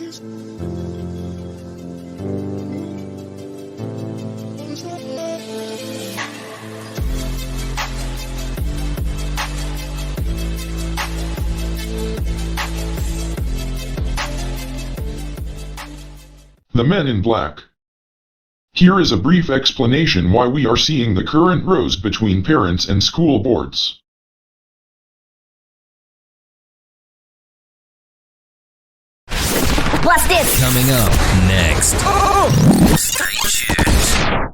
The Men in Black. Here is a brief explanation why we are seeing the current rows between parents and school boards. What's this? Coming up next. Stay tuned.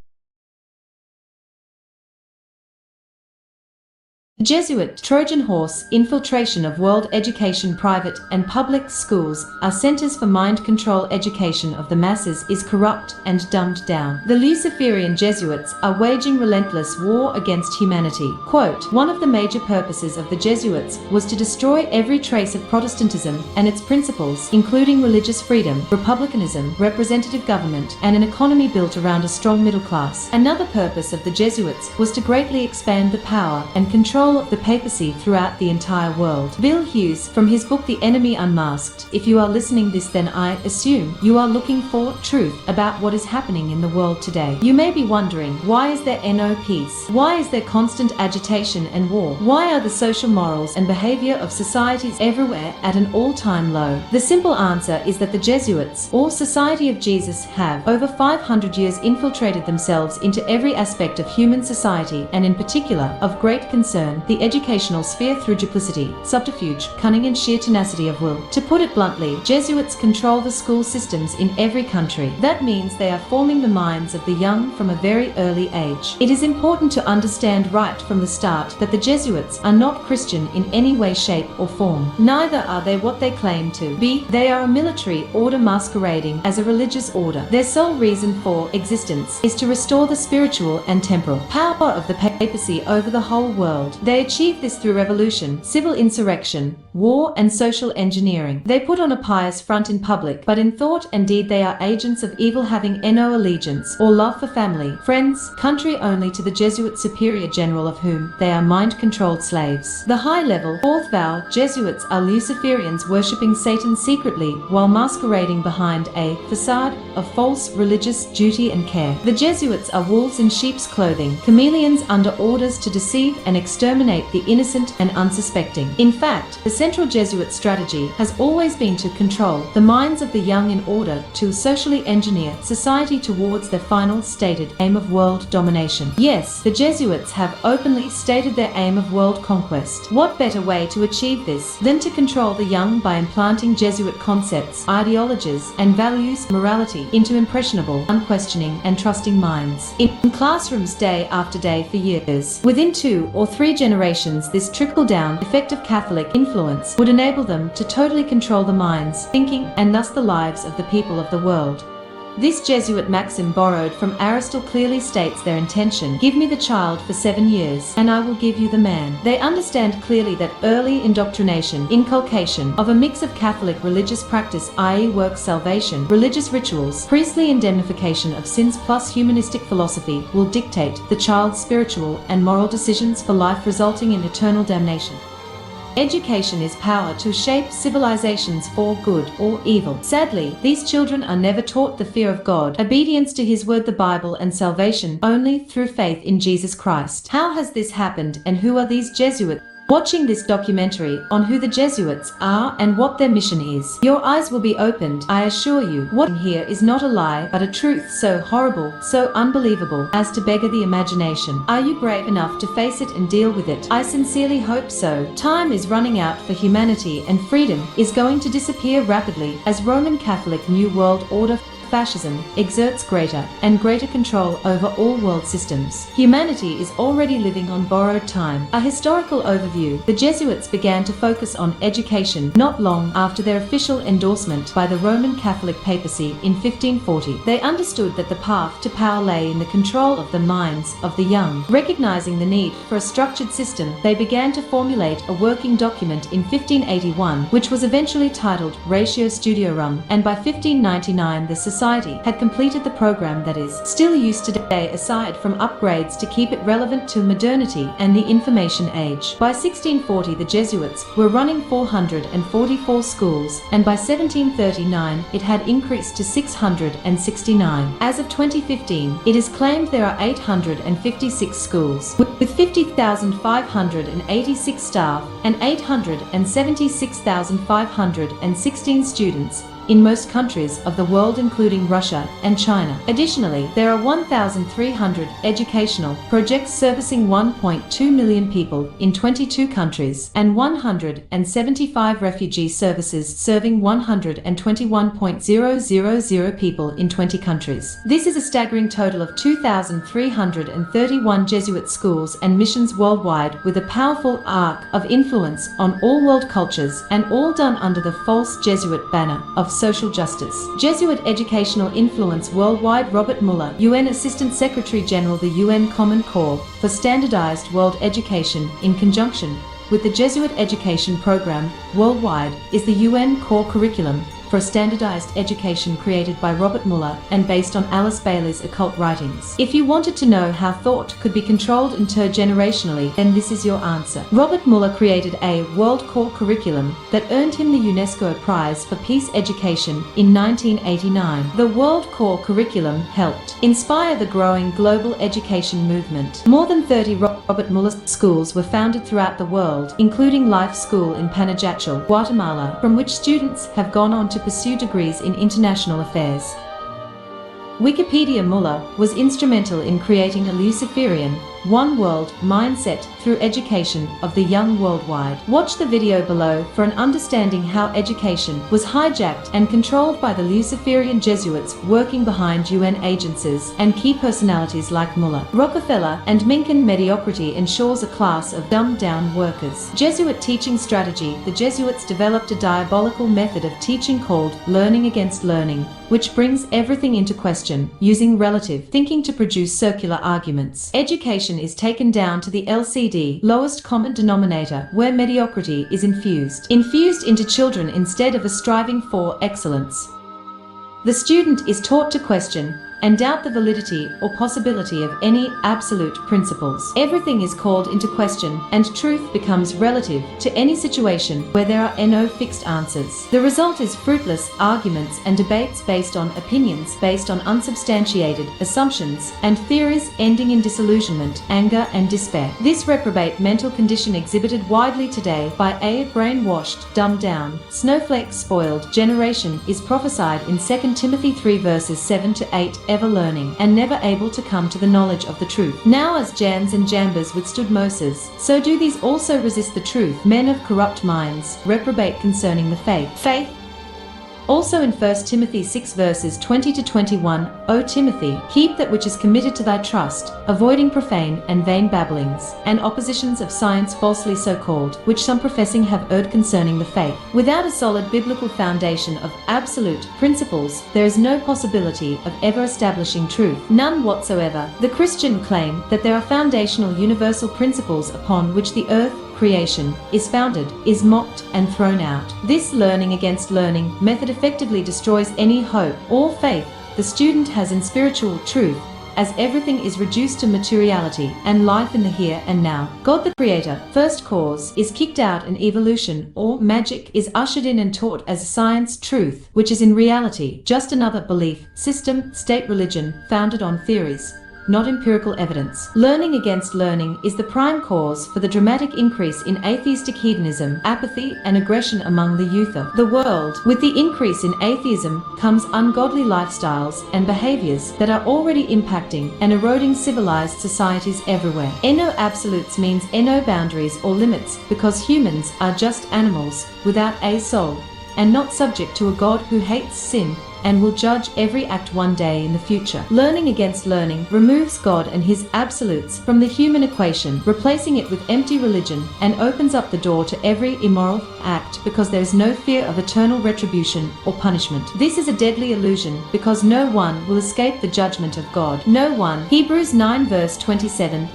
The Jesuit Trojan horse infiltration of world education. Private and public schools are centers for mind control. Education of the masses is corrupt and dumbed down. The Luciferian Jesuits are waging relentless war against humanity. Quote, one of the major purposes of the Jesuits was to destroy every trace of Protestantism and its principles, including religious freedom, republicanism, representative government, and an economy built around a strong middle class. Another purpose of the Jesuits was to greatly expand the power and control of the papacy throughout the entire world. Bill Hughes, from his book The Enemy Unmasked. If you are listening this, then I assume you are looking for truth about what is happening in the world today. You may be wondering, why is there no peace? Why is there constant agitation and war? Why are the social morals and behavior of societies everywhere at an all-time low? The simple answer is that the Jesuits, or Society of Jesus, have over 500 years infiltrated themselves into every aspect of human society, and in particular, of great concern, the educational sphere through duplicity, subterfuge, cunning and sheer tenacity of will. To put it bluntly, Jesuits control the school systems in every country. That means they are forming the minds of the young from a very early age. It is important to understand right from the start that the Jesuits are not Christian in any way, shape or form. Neither are they what they claim to be. They are a military order masquerading as a religious order. Their sole reason for existence is to restore the spiritual and temporal power of the papacy over the whole world. They achieve this through revolution, civil insurrection, war and social engineering. They put on a pious front in public, but in thought and deed they are agents of evil, having no allegiance or love for family, friends, country, only to the Jesuit superior general, of whom they are mind-controlled slaves. The high-level, fourth vow Jesuits are Luciferians worshipping Satan secretly while masquerading behind a facade of false religious duty and care. The Jesuits are wolves in sheep's clothing, chameleons under orders to deceive and exterminate the innocent and unsuspecting. In fact, the central Jesuit strategy has always been to control the minds of the young in order to socially engineer society towards their final stated aim of world domination. Yes, the Jesuits have openly stated their aim of world conquest. What better way to achieve this than to control the young by implanting Jesuit concepts, ideologies, and values, morality, into impressionable, unquestioning, and trusting minds. In classrooms day after day for years, within 2 or 3 generations, this trickle-down effect of Catholic influence would enable them to totally control the minds, thinking, and thus the lives of the people of the world. This Jesuit maxim, borrowed from Aristotle, clearly states their intention: give me the child for 7 years, and I will give you the man. They understand clearly that early indoctrination, inculcation of a mix of Catholic religious practice, i.e. work salvation, religious rituals, priestly indemnification of sins plus humanistic philosophy, will dictate the child's spiritual and moral decisions for life, resulting in eternal damnation. Education is power to shape civilizations for good or evil. Sadly, these children are never taught the fear of God, obedience to His word, the Bible, and salvation only through faith in Jesus Christ. How has this happened, and who are these Jesuits? Watching this documentary on who the Jesuits are and what their mission is, your eyes will be opened, I assure you. What here is not a lie, but a truth so horrible, so unbelievable, as to beggar the imagination. Are you brave enough to face it and deal with it? I sincerely hope so. Time is running out for humanity, and freedom is going to disappear rapidly as Roman Catholic New World Order fascism exerts greater and greater control over all world systems. Humanity is already living on borrowed time. A historical overview: the Jesuits began to focus on education not long after their official endorsement by the Roman Catholic papacy in 1540. They understood that the path to power lay in the control of the minds of the young. Recognizing the need for a structured system, they began to formulate a working document in 1581, which was eventually titled Ratio Studiorum, and by 1599 the Society society had completed the program that is still used today, aside from upgrades to keep it relevant to modernity and the information age. By 1640 the Jesuits were running 444 schools, and by 1739 it had increased to 669. As of 2015, it is claimed there are 856 schools, with 50,586 staff and 876,516 students in most countries of the world, including Russia and China. Additionally, there are 1,300 educational projects servicing 1.2 million people in 22 countries and 175 refugee services serving 121.000 people in 20 countries. This is a staggering total of 2,331 Jesuit schools and missions worldwide, with a powerful arc of influence on all world cultures, and all done under the false Jesuit banner of social justice. Jesuit educational influence worldwide. Robert Muller, UN Assistant Secretary General, the UN Common Core for Standardized World Education, in conjunction with the Jesuit Education Program worldwide, is the UN Core Curriculum for Standardized Education, created by Robert Muller and based on Alice Bailey's occult writings. If you wanted to know how thought could be controlled intergenerationally, then this is your answer. Robert Muller created a World Core Curriculum that earned him the UNESCO Prize for Peace Education in 1989. The World Core Curriculum helped inspire the growing global education movement. More than 30 Robert Muller schools were founded throughout the world, including Life School in Panajachel, Guatemala, from which students have gone on to pursue degrees in international affairs. Wikipedia. Muller was instrumental in creating a Luciferian, one world mindset through education of the young worldwide. Watch the video below for an understanding how education was hijacked and controlled by the Luciferian Jesuits working behind UN agencies and key personalities like Muller. Rockefeller and Minkin. Mediocrity ensures a class of dumbed-down workers. Jesuit teaching strategy. The Jesuits developed a diabolical method of teaching called learning against learning, which brings everything into question, using relative thinking to produce circular arguments. Education is taken down to the LCD, lowest common denominator, where mediocrity is infused into children instead of a striving for excellence. The student is taught to question and doubt the validity or possibility of any absolute principles. Everything is called into question, and truth becomes relative to any situation where there are no fixed answers. The result is fruitless arguments and debates based on opinions based on unsubstantiated assumptions and theories, ending in disillusionment, anger, and despair. This reprobate mental condition, exhibited widely today by a brainwashed, dumbed down, snowflake spoiled generation, is prophesied in 2 Timothy 3 verses 7 to 8, ever learning and never able to come to the knowledge of the truth. Now as Jans and Jambas withstood Moses, so do these also resist the truth. Men of corrupt minds, reprobate concerning the faith. Also in 1 Timothy 6 verses 20 to 21, O Timothy, keep that which is committed to thy trust, avoiding profane and vain babblings, and oppositions of science falsely so called, which some professing have erred concerning the faith. Without a solid biblical foundation of absolute principles, there is no possibility of ever establishing truth, none whatsoever. The Christian claim that there are foundational universal principles upon which the earth creation is founded, is mocked and thrown out. This learning against learning method effectively destroys any hope or faith the student has in spiritual truth, as everything is reduced to materiality and life in the here and now. God the Creator, first cause, is kicked out, and evolution or magic is ushered in and taught as science truth, which is in reality just another belief system, state religion founded on theories, not empirical evidence. Learning against learning is the prime cause for the dramatic increase in atheistic hedonism, apathy, and aggression among the youth of the world. With the increase in atheism comes ungodly lifestyles and behaviors that are already impacting and eroding civilized societies everywhere. No absolutes means no boundaries or limits, because humans are just animals without a soul, and not subject to a God who hates sin and will judge every act one day in the future. Learning against learning removes God and his absolutes from the human equation, replacing it with empty religion, and opens up the door to every immoral act, because there is no fear of eternal retribution or punishment. This is a deadly illusion, because no one will escape the judgment of God. No one. Hebrews 9 verse 27,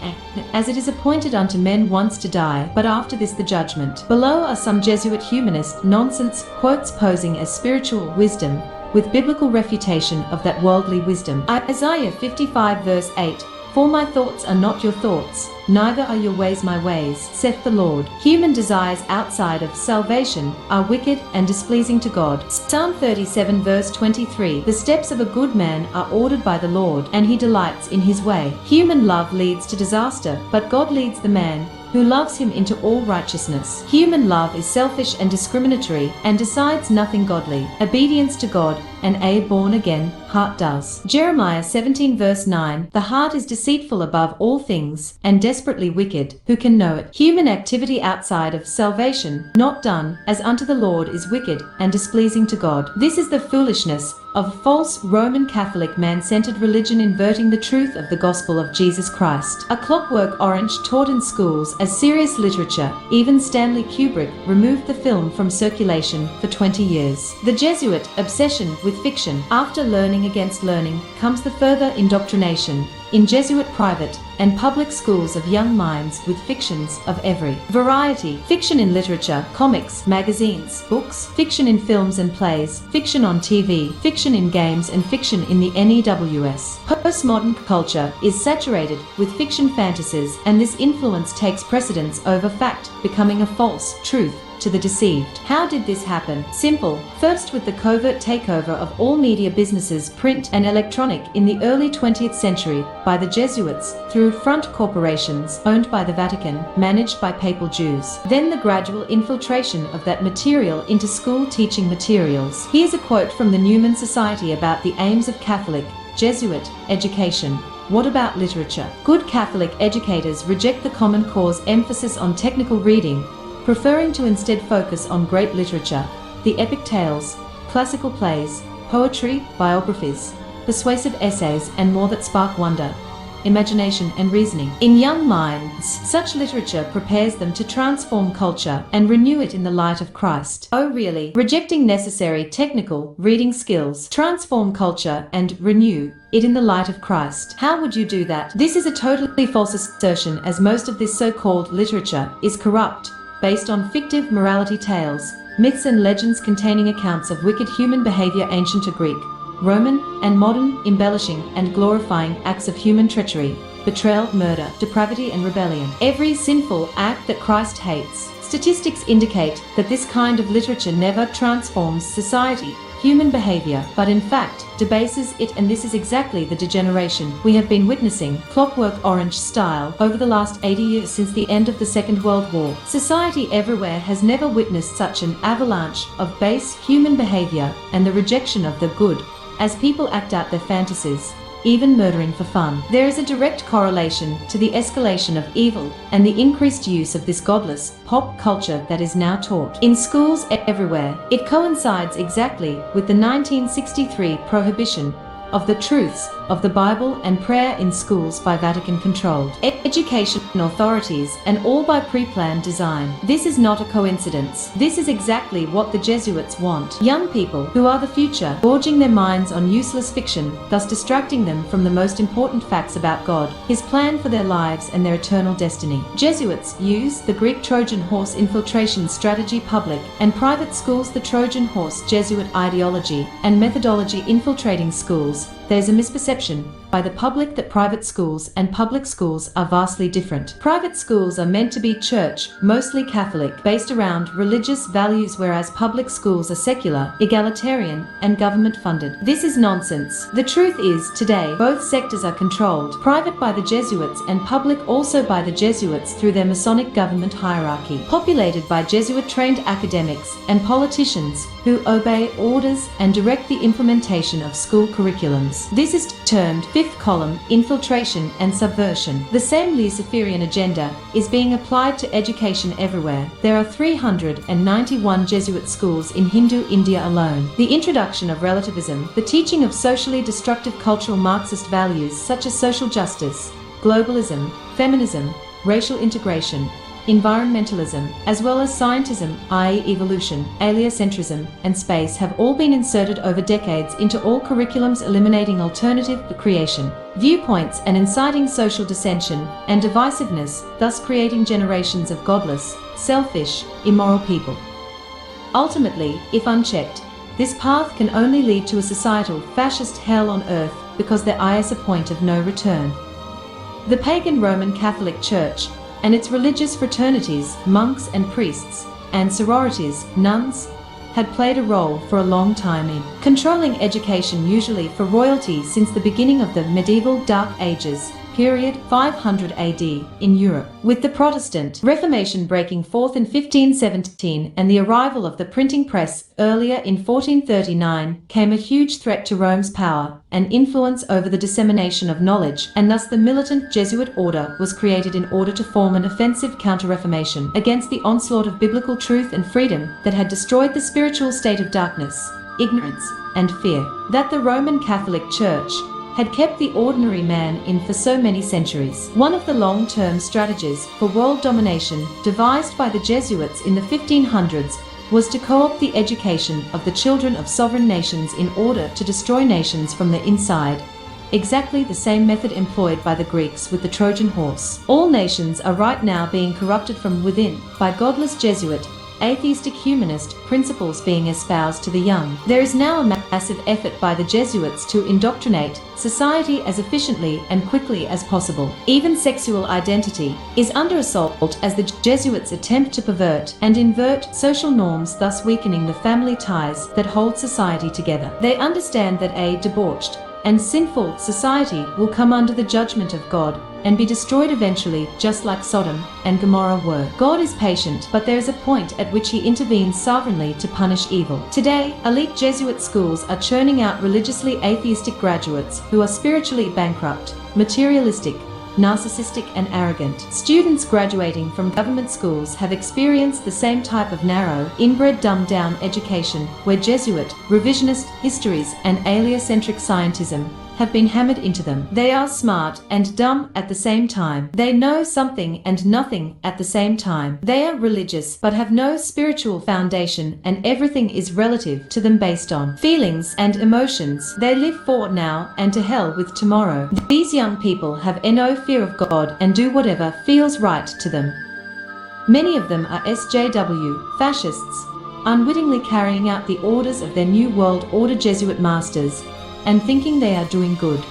as it is appointed unto men once to die, but after this the judgment. Below are some Jesuit humanist nonsense quotes posing as spiritual wisdom with biblical refutation of that worldly wisdom. Isaiah 55 verse 8, "For my thoughts are not your thoughts, neither are your ways my ways, saith the Lord." Human desires outside of salvation are wicked and displeasing to God. Psalm 37 verse 23, "The steps of a good man are ordered by the Lord, and he delights in his way." Human love leads to disaster, but God leads the man who loves him into all righteousness. Human love is selfish and discriminatory, and decides nothing godly. Obedience to God, and a born-again heart does. Jeremiah 17 verse 9, "The heart is deceitful above all things, and desperately wicked, who can know it?" Human activity outside of salvation, not done as unto the Lord, is wicked and displeasing to God. This is the foolishness of false Roman Catholic man-centered religion, inverting the truth of the gospel of Jesus Christ. A Clockwork Orange taught in schools as serious literature. Even Stanley Kubrick removed the film from circulation for 20 years. The Jesuit obsession with fiction. After learning against learning comes the further indoctrination in Jesuit private and public schools of young minds with fictions of every variety. Fiction in literature, comics, magazines, books, fiction in films and plays, fiction on TV, fiction in games, and fiction in the NEWS. Postmodern culture is saturated with fiction fantasies, and this influence takes precedence over fact, becoming a false truth to the deceived. How did this happen? Simple. First, with the covert takeover of all media businesses, print and electronic, in the early 20th century by the Jesuits through front corporations owned by the Vatican, managed by papal Jews. Then the gradual infiltration of that material into school teaching materials. Here's a quote from the Newman Society about the aims of Catholic Jesuit education. "What about literature? Good Catholic educators reject the Common Cause emphasis on technical reading, preferring to instead focus on great literature, the epic tales, classical plays, poetry, biographies, persuasive essays, and more that spark wonder, imagination, and reasoning. In young minds, such literature prepares them to transform culture and renew it in the light of Christ." Oh really? Rejecting necessary technical reading skills, transform culture and renew it in the light of Christ. How would you do that? This is a totally false assertion, as most of this so-called literature is corrupt, based on fictive morality tales, myths and legends containing accounts of wicked human behavior, ancient to Greek, Roman, and modern, embellishing and glorifying acts of human treachery, betrayal, murder, depravity, and rebellion. Every sinful act that Christ hates. Statistics indicate that this kind of literature never transforms society, human behavior, but in fact debases it, and this is exactly the degeneration we have been witnessing, Clockwork Orange style, over the last 80 years since the end of the Second World War. Society everywhere has never witnessed such an avalanche of base human behavior and the rejection of the good, as people act out their fantasies, even murdering for fun. There is a direct correlation to the escalation of evil and the increased use of this godless pop culture that is now taught in schools everywhere. It coincides exactly with the 1963 prohibition of the truths of the Bible and prayer in schools by Vatican-controlled education authorities, and all by pre-planned design. This is not a coincidence. This is exactly what the Jesuits want. Young people, who are the future, gorging their minds on useless fiction, thus distracting them from the most important facts about God, His plan for their lives and their eternal destiny. Jesuits use the Greek Trojan horse infiltration strategy. Public and private schools, the Trojan horse Jesuit ideology and methodology infiltrating schools. There's a misperception by the public that private schools and public schools are vastly different. Private schools are meant to be church, mostly Catholic, based around religious values, whereas public schools are secular, egalitarian, and government-funded. This is nonsense. The truth is, today, both sectors are controlled, private by the Jesuits and public also by the Jesuits through their Masonic government hierarchy, populated by Jesuit-trained academics and politicians who obey orders and direct the implementation of school curriculums. This is termed fifth column infiltration and subversion. The same Luciferian agenda is being applied to education everywhere. There are 391 Jesuit schools in Hindu India alone. The introduction of relativism, the teaching of socially destructive cultural Marxist values such as social justice, globalism, feminism, racial integration, environmentalism, as well as scientism, i.e. evolution, aliocentrism, and space, have all been inserted over decades into all curriculums, eliminating alternative creation viewpoints and inciting social dissension and divisiveness, thus creating generations of godless, selfish, immoral people. Ultimately, if unchecked, This path can only lead to a societal fascist hell on earth because their eye is a point of no return. The pagan Roman Catholic Church and its religious fraternities, monks and priests, and sororities, nuns, had played a role for a long time in controlling education, usually for royalty, since the beginning of the medieval Dark Ages, period 500 AD, in Europe. With the Protestant Reformation breaking forth in 1517 and the arrival of the printing press earlier in 1439, came a huge threat to Rome's power and influence over the dissemination of knowledge, and thus the militant Jesuit order was created in order to form an offensive counter-reformation against the onslaught of biblical truth and freedom that had destroyed the spiritual state of darkness, ignorance, and fear that the Roman Catholic Church had kept the ordinary man in for so many centuries. One of the long-term strategies for world domination devised by the Jesuits in the 1500s was to co-opt the education of the children of sovereign nations in order to destroy nations from the inside. Exactly the same method employed by the Greeks with the Trojan horse. All nations are right now being corrupted from within by godless Jesuit, atheistic humanist principles being espoused to the young. There is now a massive effort by the Jesuits to indoctrinate society as efficiently and quickly as possible. Even sexual identity is under assault as the Jesuits attempt to pervert and invert social norms, thus weakening the family ties that hold society together. They understand that a debauched and sinful society will come under the judgment of God and be destroyed eventually, just like Sodom and Gomorrah were. God is patient, but there is a point at which he intervenes sovereignly to punish evil. Today, elite Jesuit schools are churning out religiously atheistic graduates who are spiritually bankrupt, materialistic, narcissistic, and arrogant. Students graduating from government schools have experienced the same type of narrow, inbred, dumbed-down education where Jesuit, revisionist histories and aliocentric scientism have been hammered into them. They are smart and dumb at the same time. They know something and nothing at the same time. They are religious but have no spiritual foundation, and everything is relative to them based on feelings and emotions. They live for now and to hell with tomorrow. These young people have no fear of God and do whatever feels right to them. Many of them are SJW, fascists, unwittingly carrying out the orders of their New World Order Jesuit masters and thinking they are doing good.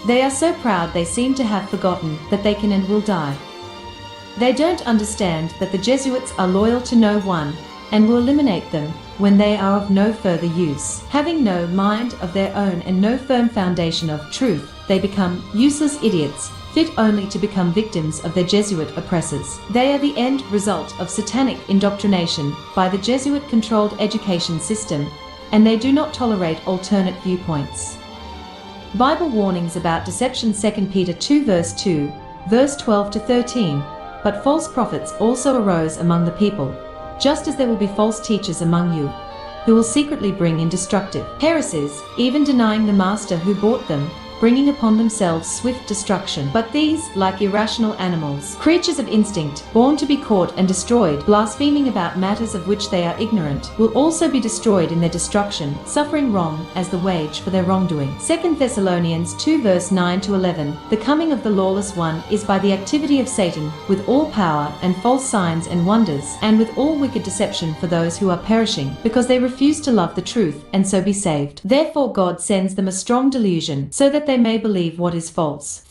They are so proud they seem to have forgotten that they can and will die. They don't understand that the Jesuits are loyal to no one and will eliminate them when they are of no further use. Having no mind of their own and no firm foundation of truth, they become useless idiots, fit only to become victims of their Jesuit oppressors. They are the end result of satanic indoctrination by the Jesuit-controlled education system, and they do not tolerate alternate viewpoints. Bible warnings about deception: 2 Peter 2 verse 2, verse 12 to 13. But false prophets also arose among the people, just as there will be false teachers among you, who will secretly bring in destructive heresies, even denying the master who bought them, bringing upon themselves swift destruction. But these, like irrational animals, creatures of instinct, born to be caught and destroyed, blaspheming about matters of which they are ignorant, will also be destroyed in their destruction, suffering wrong as the wage for their wrongdoing. 2 Thessalonians 2 verse 9 to 11. The coming of the lawless one is by the activity of Satan, with all power and false signs and wonders, and with all wicked deception for those who are perishing, because they refuse to love the truth and so be saved. Therefore God sends them a strong delusion, so that they may believe what is false,